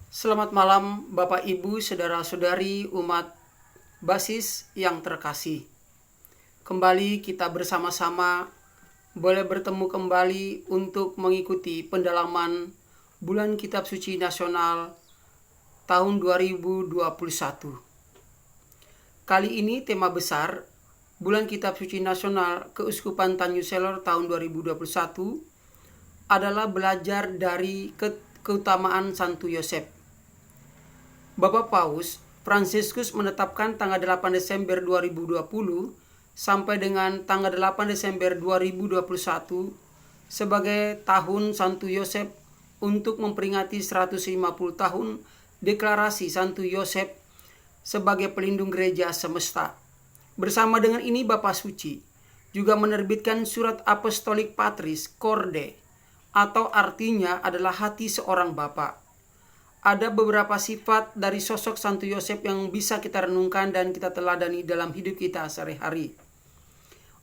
Selamat malam Bapak Ibu, Saudara-saudari umat Basis yang terkasih. Kembali kita bersama-sama boleh bertemu kembali untuk mengikuti pendalaman Bulan Kitab Suci Nasional tahun 2021. Kali ini tema besar Bulan Kitab Suci Nasional Keuskupan Tanjung Selor tahun 2021 adalah belajar dari keutamaan Santo Yosef. Bapak Paus Fransiskus menetapkan tanggal 8 Desember 2020 sampai dengan tanggal 8 Desember 2021 sebagai tahun Santo Yosef untuk memperingati 150 tahun deklarasi Santo Yosef sebagai pelindung gereja semesta. Bersama dengan ini Bapak Suci juga menerbitkan surat Apostolik Patris Corde, atau artinya adalah hati seorang bapak. Ada beberapa sifat dari sosok Santo Yosef yang bisa kita renungkan dan kita teladani dalam hidup kita sehari-hari.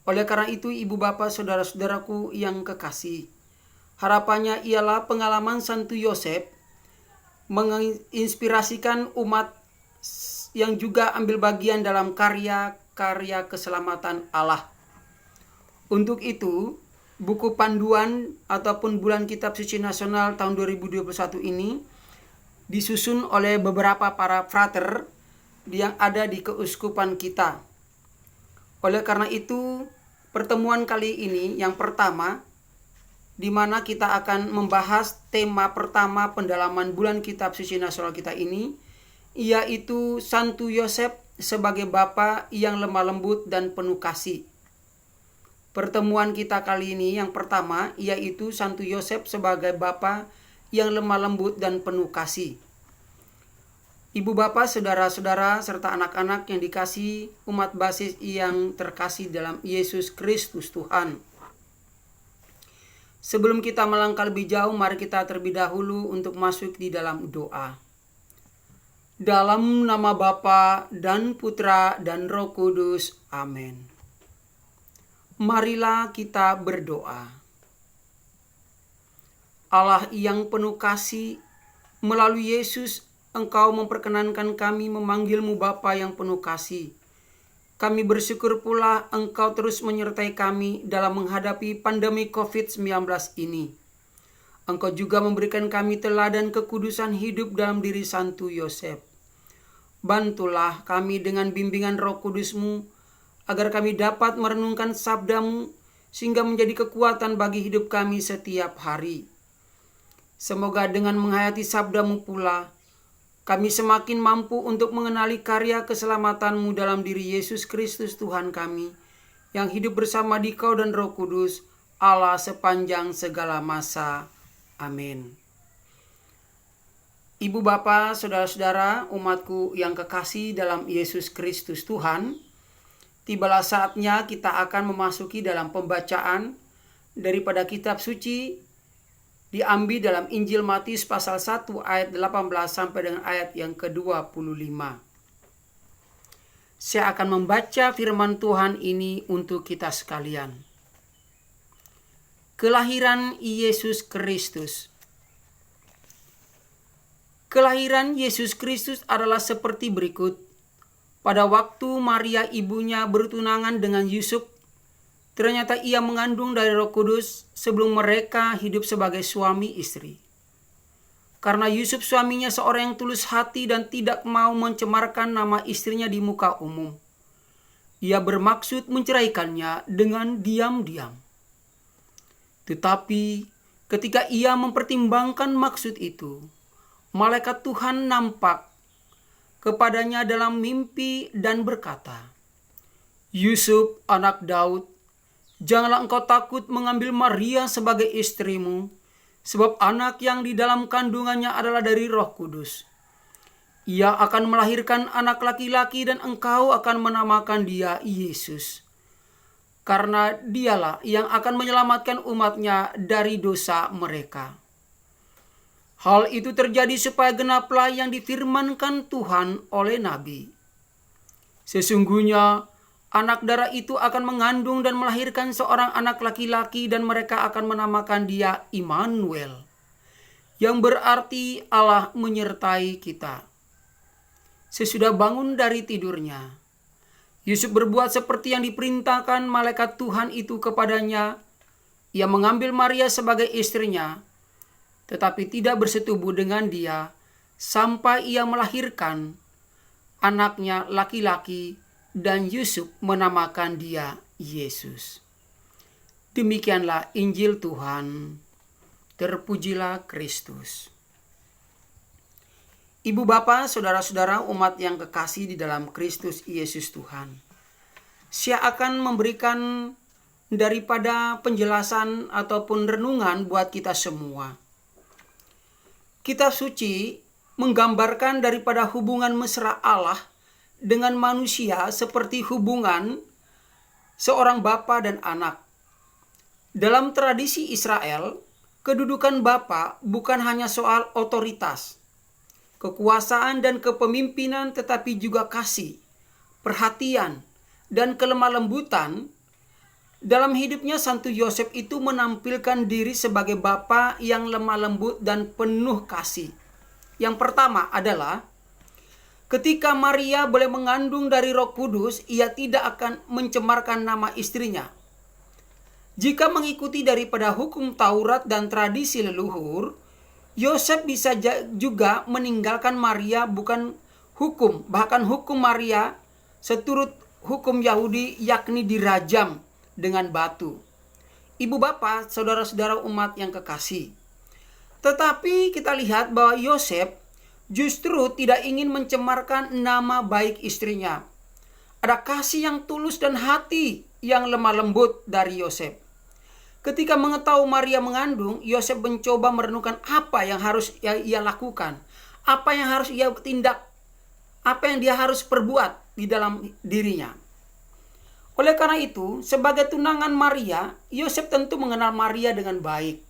Oleh karena itu, ibu bapak, saudara-saudaraku yang kekasih, harapannya ialah pengalaman Santo Yosef menginspirasikan umat yang juga ambil bagian dalam karya-karya keselamatan Allah. Untuk itu, buku panduan ataupun Bulan Kitab Suci Nasional tahun 2021 ini disusun oleh beberapa para frater yang ada di keuskupan kita. Oleh karena itu, pertemuan kali ini yang pertama, di mana kita akan membahas tema pertama pendalaman Bulan Kitab Suci Nasional kita ini, yaitu Santo Yosef sebagai Bapa yang lemah lembut dan penuh kasih. Pertemuan kita kali ini yang pertama, yaitu Santo Yosef sebagai Bapa yang lemah lembut dan penuh kasih. Ibu bapak, saudara-saudara, serta anak-anak yang dikasihi umat Basis yang terkasih dalam Yesus Kristus Tuhan. Sebelum kita melangkah lebih jauh, mari kita terlebih dahulu untuk masuk di dalam doa. Dalam nama Bapa dan Putra dan Roh Kudus. Amin. Marilah kita berdoa. Allah yang penuh kasih, melalui Yesus Engkau memperkenankan kami memanggilmu Bapa yang penuh kasih. Kami bersyukur pula Engkau terus menyertai kami dalam menghadapi pandemi COVID-19 ini. Engkau juga memberikan kami teladan kekudusan hidup dalam diri Santo Yosef. Bantulah kami dengan bimbingan Roh Kudus-Mu, agar kami dapat merenungkan sabda-Mu, sehingga menjadi kekuatan bagi hidup kami setiap hari. Semoga dengan menghayati sabda-Mu pula, kami semakin mampu untuk mengenali karya keselamatan-Mu dalam diri Yesus Kristus Tuhan kami, yang hidup bersama Dikau dan Roh Kudus, Allah sepanjang segala masa. Amin. Ibu bapak, saudara-saudara, umatku yang kekasih dalam Yesus Kristus Tuhan, tibalah saatnya kita akan memasuki dalam pembacaan daripada kitab suci diambil dalam Injil Matius pasal 1 ayat 18 sampai dengan ayat yang ke-25. Saya akan membaca firman Tuhan ini untuk kita sekalian. Kelahiran Yesus Kristus. Kelahiran Yesus Kristus adalah seperti berikut. Pada waktu Maria ibunya bertunangan dengan Yusuf, ternyata ia mengandung dari Roh Kudus sebelum mereka hidup sebagai suami istri. Karena Yusuf suaminya seorang yang tulus hati dan tidak mau mencemarkan nama istrinya di muka umum, ia bermaksud menceraikannya dengan diam-diam. Tetapi ketika ia mempertimbangkan maksud itu, malaikat Tuhan nampak kepadanya dalam mimpi dan berkata, "Yusuf, anak Daud, janganlah engkau takut mengambil Maria sebagai istrimu, sebab anak yang di dalam kandungannya adalah dari Roh Kudus. Ia akan melahirkan anak laki-laki dan engkau akan menamakan dia Yesus, karena dialah yang akan menyelamatkan umatnya dari dosa mereka." Hal itu terjadi supaya genaplah yang difirmankan Tuhan oleh Nabi. "Sesungguhnya anak darah itu akan mengandung dan melahirkan seorang anak laki-laki dan mereka akan menamakan dia Immanuel." yang berarti Allah menyertai kita. Sesudah bangun dari tidurnya, Yusuf berbuat seperti yang diperintahkan malaikat Tuhan itu kepadanya. Ia mengambil Maria sebagai istrinya, tetapi tidak bersetubuh dengan dia sampai ia melahirkan anaknya laki-laki, dan Yusuf menamakan dia Yesus. Demikianlah Injil Tuhan. Terpujilah Kristus. Ibu bapa, saudara-saudara umat yang kekasih di dalam Kristus Yesus Tuhan. Saya akan memberikan daripada penjelasan ataupun renungan buat kita semua. Kitab suci menggambarkan daripada hubungan mesra Allah dengan manusia seperti hubungan seorang bapa dan anak. Dalam tradisi Israel, kedudukan bapa bukan hanya soal otoritas, kekuasaan dan kepemimpinan, tetapi juga kasih, perhatian, dan kelemah lembutan. Dalam hidupnya Santo Yosef itu menampilkan diri sebagai bapa yang lemah lembut dan penuh kasih. Yang pertama adalah ketika Maria boleh mengandung dari Roh Kudus, ia tidak akan mencemarkan nama istrinya. Jika mengikuti daripada hukum Taurat dan tradisi leluhur, Yosef bisa juga meninggalkan Maria bukan hukum, bahkan hukum Maria seturut hukum Yahudi, yakni dirajam dengan batu. Ibu bapak, saudara-saudara umat yang kekasih. Tetapi kita lihat bahwa Yosef justru tidak ingin mencemarkan nama baik istrinya. Ada kasih yang tulus dan hati yang lemah lembut dari Yosef. Ketika mengetahui Maria mengandung, Yosef mencoba merenungkan apa yang harus ia lakukan, apa yang harus ia tindak, apa yang dia harus perbuat di dalam dirinya. Oleh karena itu, sebagai tunangan Maria, Yosef tentu mengenal Maria dengan baik.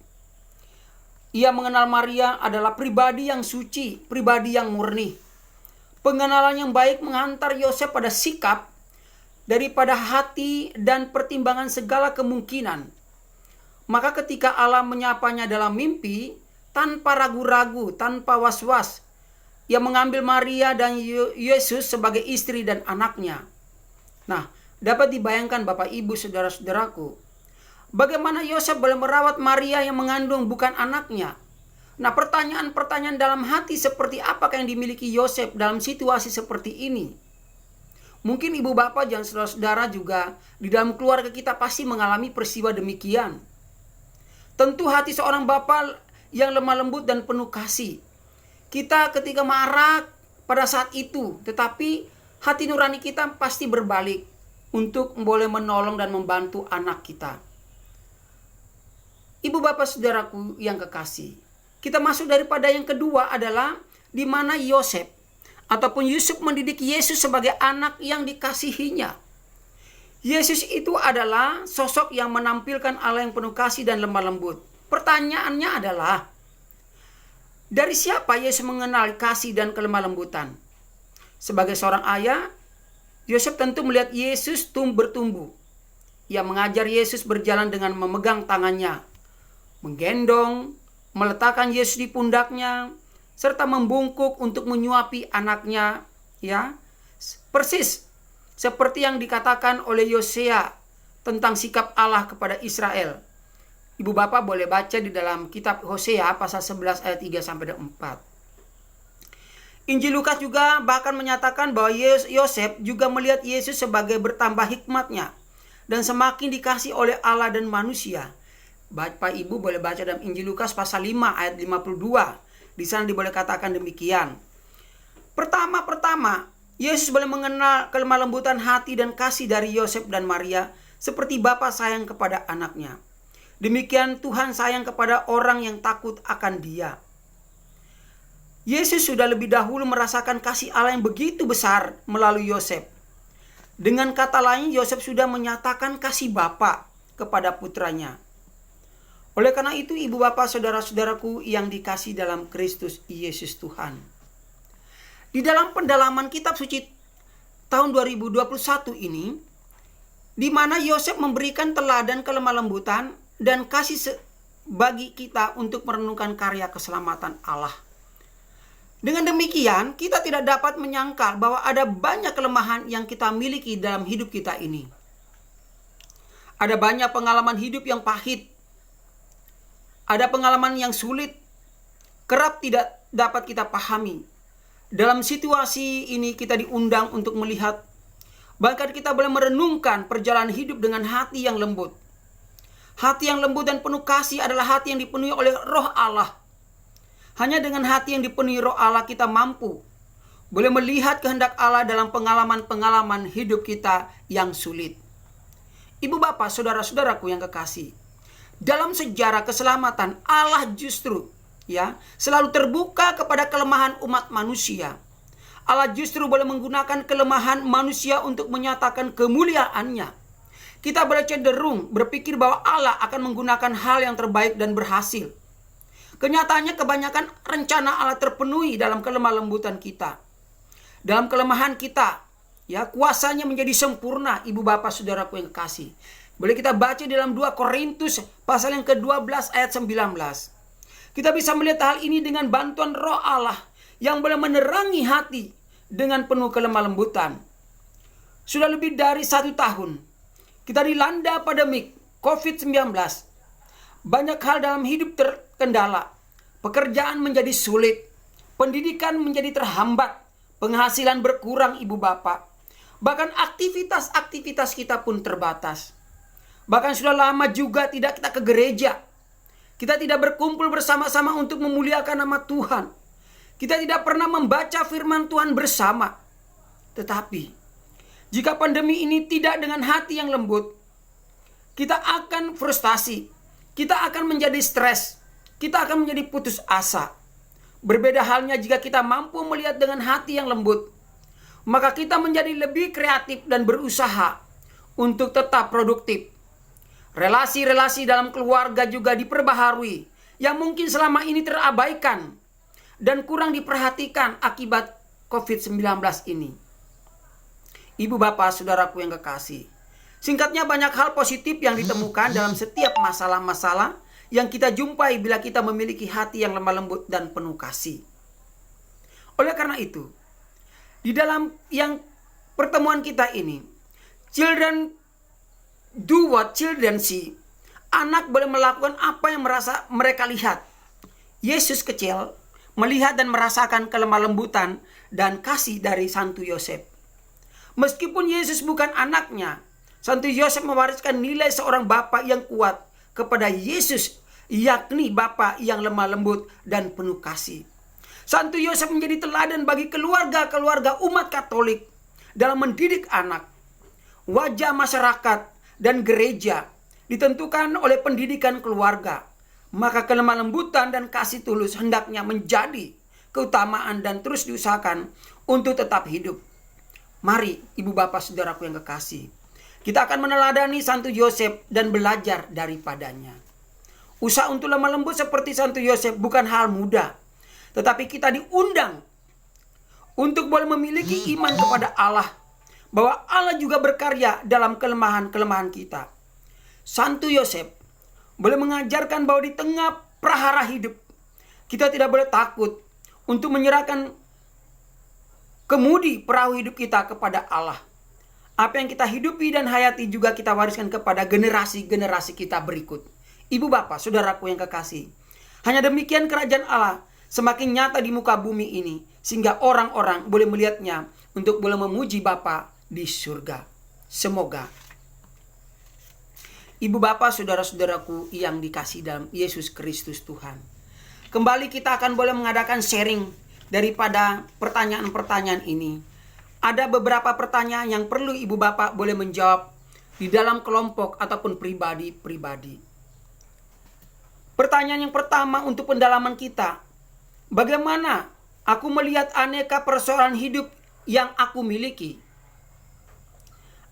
Ia mengenal Maria adalah pribadi yang suci, pribadi yang murni. Pengenalan yang baik menghantar Yosef pada sikap daripada hati dan pertimbangan segala kemungkinan. Maka ketika Allah menyapanya dalam mimpi, tanpa ragu-ragu, tanpa was-was, ia mengambil Maria dan Yesus sebagai istri dan anaknya. Nah, dapat dibayangkan Bapak Ibu saudara-saudaraku, bagaimana Yosef boleh merawat Maria yang mengandung bukan anaknya. Nah, pertanyaan-pertanyaan dalam hati seperti apakah yang dimiliki Yosef dalam situasi seperti ini? Mungkin ibu bapak dan saudara-saudara juga di dalam keluarga kita pasti mengalami peristiwa demikian. Tentu hati seorang bapak yang lemah lembut dan penuh kasih. Kita ketika marah pada saat itu, tetapi hati nurani kita pasti berbalik untuk boleh menolong dan membantu anak kita. Ibu bapak saudaraku yang kekasih, kita masuk daripada yang kedua adalah di mana Yosef ataupun Yusuf mendidik Yesus sebagai anak yang dikasihinya. Yesus itu adalah sosok yang menampilkan Allah yang penuh kasih dan lemah lembut. Pertanyaannya adalah, dari siapa Yesus mengenal kasih dan kelemah lembutan? Sebagai seorang ayah, Yosef tentu melihat Yesus bertumbuh. Ia mengajar Yesus berjalan dengan memegang tangannya, menggendong, meletakkan Yesus di pundaknya, serta membungkuk untuk menyuapi anaknya, ya. Persis seperti yang dikatakan oleh Yosea tentang sikap Allah kepada Israel. Ibu bapak boleh baca di dalam kitab Hosea pasal 11 ayat 3 sampai 4. Injil Lukas juga bahkan menyatakan bahwa Yosef juga melihat Yesus sebagai bertambah hikmatnya dan semakin dikasih oleh Allah dan manusia. Bapak Ibu boleh baca dalam Injil Lukas pasal 5 ayat 52. Di sana boleh katakan demikian. Pertama, Yesus boleh mengenal kelemah lembutan hati dan kasih dari Yosef dan Maria seperti Bapa sayang kepada anaknya. Demikian Tuhan sayang kepada orang yang takut akan Dia. Yesus sudah lebih dahulu merasakan kasih Allah yang begitu besar melalui Yosef. Dengan kata lain, Yosef sudah menyatakan kasih Bapa kepada putranya. Oleh karena itu, ibu bapak saudara-saudaraku yang dikasih dalam Kristus Yesus Tuhan. Di dalam pendalaman kitab suci tahun 2021 ini, di mana Yosef memberikan teladan kelemah lembutan dan kasih bagi kita untuk merenungkan karya keselamatan Allah. Dengan demikian, kita tidak dapat menyangkal bahwa ada banyak kelemahan yang kita miliki dalam hidup kita ini. Ada banyak pengalaman hidup yang pahit. Ada pengalaman yang sulit, kerap tidak dapat kita pahami. Dalam situasi ini kita diundang untuk melihat, bahkan kita boleh merenungkan perjalanan hidup dengan hati yang lembut. Hati yang lembut dan penuh kasih adalah hati yang dipenuhi oleh Roh Allah. Hanya dengan hati yang dipenuhi Roh Allah kita mampu boleh melihat kehendak Allah dalam pengalaman-pengalaman hidup kita yang sulit. Ibu bapak, saudara-saudaraku yang kekasih, dalam sejarah keselamatan Allah justru selalu terbuka kepada kelemahan umat manusia. Allah justru boleh menggunakan kelemahan manusia untuk menyatakan kemuliaannya. Kita boleh cenderung berpikir bahwa Allah akan menggunakan hal yang terbaik dan berhasil. Kenyataannya kebanyakan rencana Allah terpenuhi dalam kelemah lembutan kita. Dalam kelemahan kita, kuasanya menjadi sempurna, ibu bapak saudaraku yang kekasih. Boleh kita baca dalam 2 Korintus pasal yang ke-12 ayat 19. Kita bisa melihat hal ini dengan bantuan Roh Allah yang boleh menerangi hati dengan penuh kelemah lembutan. Sudah lebih dari 1 tahun kita dilanda pandemi COVID-19. Banyak hal dalam hidup terkendala. Pekerjaan menjadi sulit. Pendidikan menjadi terhambat. Penghasilan berkurang ibu bapak. Bahkan aktivitas-aktivitas kita pun terbatas. Bahkan sudah lama juga tidak kita ke gereja. Kita tidak berkumpul bersama-sama untuk memuliakan nama Tuhan. Kita tidak pernah membaca firman Tuhan bersama. Tetapi jika pandemi ini tidak dengan hati yang lembut, kita akan frustasi. Kita akan menjadi stres. Kita akan menjadi putus asa. Berbeda halnya jika kita mampu melihat dengan hati yang lembut, maka kita menjadi lebih kreatif dan berusaha untuk tetap produktif. Relasi-relasi dalam keluarga juga diperbaharui yang mungkin selama ini terabaikan dan kurang diperhatikan akibat COVID-19 ini. Ibu bapak saudaraku yang kekasih, singkatnya banyak hal positif yang ditemukan dalam setiap masalah-masalah yang kita jumpai bila kita memiliki hati yang lemah lembut dan penuh kasih. Oleh karena itu, di dalam yang pertemuan kita ini, children do what children see. Anak boleh melakukan apa yang mereka lihat. Yesus kecil melihat dan merasakan kelemah lembutan dan kasih dari Santo Yosef. Meskipun Yesus bukan anaknya, Santo Yosef mewariskan nilai seorang bapa yang kuat kepada Yesus, yakni bapa yang lemah lembut dan penuh kasih. Santo Yosef menjadi teladan bagi keluarga-keluarga umat Katolik dalam mendidik anak. Wajah masyarakat dan gereja ditentukan oleh pendidikan keluarga. Maka kelemah lembutan dan kasih tulus hendaknya menjadi keutamaan dan terus diusahakan untuk tetap hidup. Mari ibu bapak saudaraku yang kekasih, kita akan meneladani Santo Yosef dan belajar daripadanya. Usaha untuk lemah lembut seperti Santo Yosef bukan hal mudah. Tetapi kita diundang untuk boleh memiliki iman kepada Allah. Bahwa Allah juga berkarya dalam kelemahan-kelemahan kita. Santo Yosef boleh mengajarkan bahwa di tengah prahara hidup, kita tidak boleh takut untuk menyerahkan kemudi perahu hidup kita kepada Allah. Apa yang kita hidupi dan hayati juga kita wariskan kepada generasi-generasi kita berikut. Ibu bapak, saudaraku yang kekasih, hanya demikian kerajaan Allah semakin nyata di muka bumi ini, sehingga orang-orang boleh melihatnya untuk boleh memuji Bapa di surga. Semoga ibu bapak, saudara-saudaraku yang dikasih dalam Yesus Kristus Tuhan, kembali kita akan boleh mengadakan sharing daripada pertanyaan-pertanyaan ini. Ada beberapa pertanyaan yang perlu ibu bapak boleh menjawab di dalam kelompok ataupun pribadi-pribadi. Pertanyaan yang pertama untuk pendalaman kita, bagaimana aku melihat aneka persoalan hidup yang aku miliki?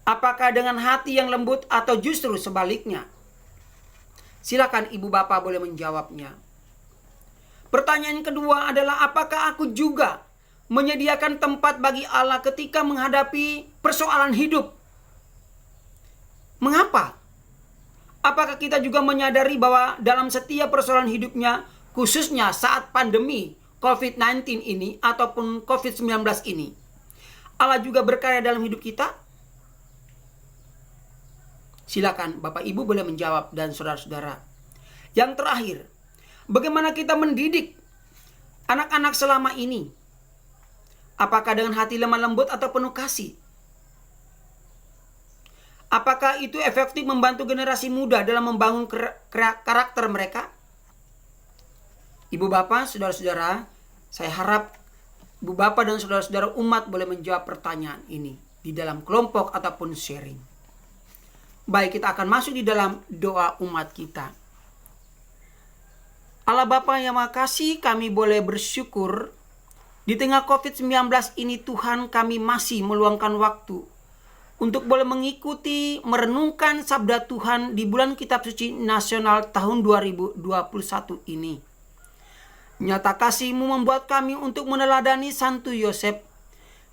Apakah dengan hati yang lembut atau justru sebaliknya? Silakan ibu bapak boleh menjawabnya. Pertanyaan kedua adalah, apakah aku juga menyediakan tempat bagi Allah ketika menghadapi persoalan hidup? Mengapa? Apakah kita juga menyadari bahwa dalam setiap persoalan hidupnya, khususnya saat pandemi COVID-19 ini ataupun COVID-19 ini, Allah juga berkarya dalam hidup kita? Silakan Bapak Ibu boleh menjawab dan saudara-saudara. Yang terakhir, bagaimana kita mendidik anak-anak selama ini? Apakah dengan hati lemah lembut atau penuh kasih? Apakah itu efektif membantu generasi muda dalam membangun karakter mereka? Ibu bapak, saudara-saudara, saya harap ibu bapak dan saudara-saudara umat boleh menjawab pertanyaan ini di dalam kelompok ataupun sharing. Baik, kita akan masuk di dalam doa umat kita. Allah Bapa yang Maha Kasih, kami boleh bersyukur di tengah COVID-19 ini Tuhan, kami masih meluangkan waktu untuk boleh mengikuti, merenungkan sabda Tuhan di bulan Kitab Suci Nasional tahun 2021 ini. Nyata kasih-Mu membuat kami untuk meneladani Santo Yosef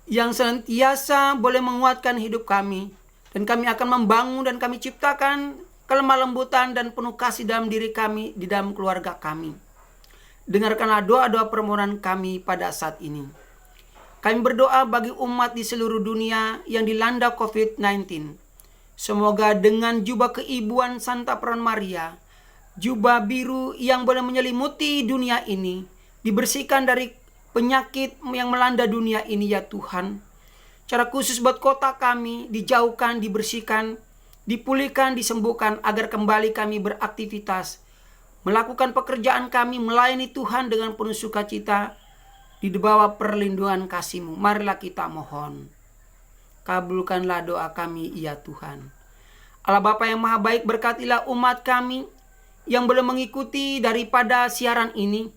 yang senantiasa boleh menguatkan hidup kami. Dan kami akan membangun dan kami ciptakan kelemah lembutan dan penuh kasih dalam diri kami, di dalam keluarga kami. Dengarkanlah doa-doa permohonan kami pada saat ini. Kami berdoa bagi umat di seluruh dunia yang dilanda COVID-19. Semoga dengan jubah keibuan Santa Peron Maria, jubah biru yang boleh menyelimuti dunia ini, dibersihkan dari penyakit yang melanda dunia ini ya Tuhan. Cara khusus buat kota kami, dijauhkan, dibersihkan, dipulihkan, disembuhkan, agar kembali kami beraktivitas, melakukan pekerjaan kami, melayani Tuhan dengan penuh sukacita, di bawah perlindungan kasih-Mu. Marilah kita mohon. Kabulkanlah doa kami ya Tuhan. Allah Bapa yang Maha Baik, berkatilah umat kami yang belum mengikuti daripada siaran ini.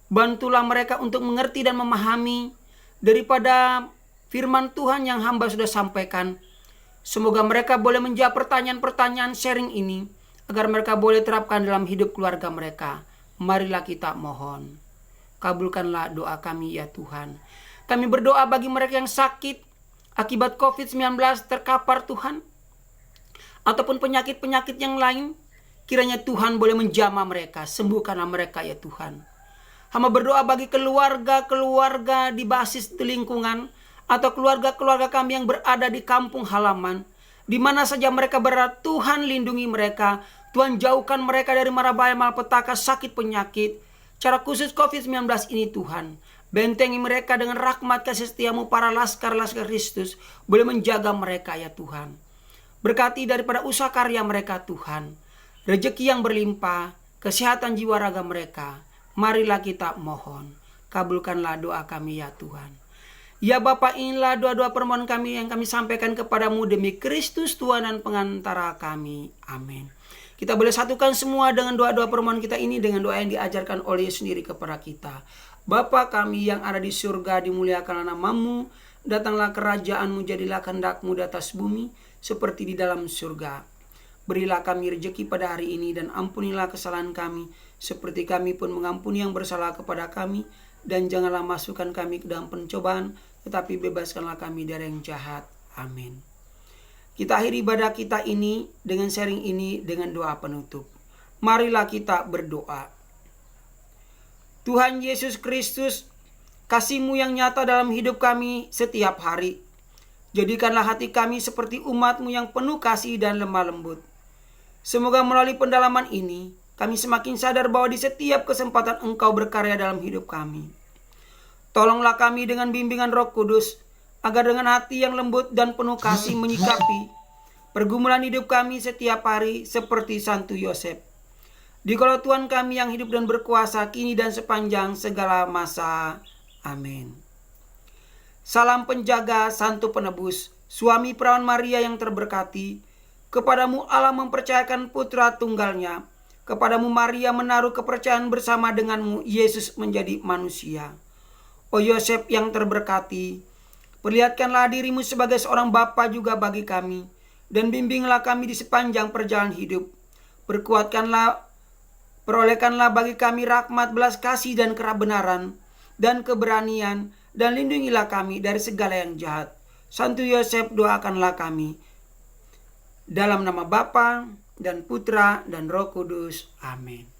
Bantulah mereka untuk mengerti dan memahami daripada firman Tuhan yang hamba sudah sampaikan. Semoga mereka boleh menjawab pertanyaan-pertanyaan sharing ini, agar mereka boleh terapkan dalam hidup keluarga mereka. Marilah kita mohon. Kabulkanlah doa kami ya Tuhan. Kami berdoa bagi mereka yang sakit akibat COVID-19, terkapar Tuhan, ataupun penyakit-penyakit yang lain. Kiranya Tuhan boleh menjamah mereka, sembuhkanlah mereka ya Tuhan. Hamba berdoa bagi keluarga-keluarga di basis di lingkungan, atau keluarga-keluarga kami yang berada di kampung halaman, di mana saja mereka berada. Tuhan lindungi mereka, Tuhan jauhkan mereka dari mara bahaya, malapetaka, sakit, penyakit. Cara khusus COVID-19 ini Tuhan, bentengi mereka dengan rahmat kasih setia-Mu, para laskar-laskar Kristus boleh menjaga mereka ya Tuhan. Berkati daripada usaha karya mereka Tuhan, rezeki yang berlimpah, kesehatan jiwa raga mereka. Marilah kita mohon, kabulkanlah doa kami ya Tuhan. Ya Bapa, inilah doa-doa permohonan kami yang kami sampaikan kepadamu demi Kristus Tuhan dan pengantara kami. Amin. Kita boleh satukan semua dengan doa-doa permohonan kita ini dengan doa yang diajarkan oleh Yesus sendiri kepada kita. Bapa kami yang ada di surga, dimuliakanlah nama-Mu, datanglah kerajaan-Mu, jadilah kehendak-Mu di atas bumi seperti di dalam surga. Berilah kami rejeki pada hari ini dan ampunilah kesalahan kami seperti kami pun mengampuni yang bersalah kepada kami, dan janganlah masukkan kami ke dalam pencobaan, tetapi bebaskanlah kami dari yang jahat. Amin. Kita akhiri ibadah kita ini dengan sharing ini dengan doa penutup. Marilah kita berdoa. Tuhan Yesus Kristus, kasih-Mu yang nyata dalam hidup kami setiap hari. Jadikanlah hati kami seperti umat-Mu yang penuh kasih dan lemah lembut. Semoga melalui pendalaman ini, kami semakin sadar bahwa di setiap kesempatan Engkau berkarya dalam hidup kami. Tolonglah kami dengan bimbingan Roh Kudus, agar dengan hati yang lembut dan penuh kasih menyikapi pergumulan hidup kami setiap hari seperti Santo Yosef. Dikalau Tuhan kami yang hidup dan berkuasa kini dan sepanjang segala masa. Amin. Salam penjaga, Santo Penebus, suami perawan Maria yang terberkati. Kepadamu Allah mempercayakan putra tunggalnya. Kepadamu Maria menaruh kepercayaan bersama denganmu Yesus menjadi manusia. O Yosef yang terberkati, perlihatkanlah dirimu sebagai seorang bapa juga bagi kami, dan bimbinglah kami di sepanjang perjalanan hidup. Perolehkanlah bagi kami rahmat, belas kasih dan kebenaran dan keberanian, dan lindungilah kami dari segala yang jahat. Santo Yosef, doakanlah kami. Dalam nama Bapa dan Putra, dan Roh Kudus. Amin.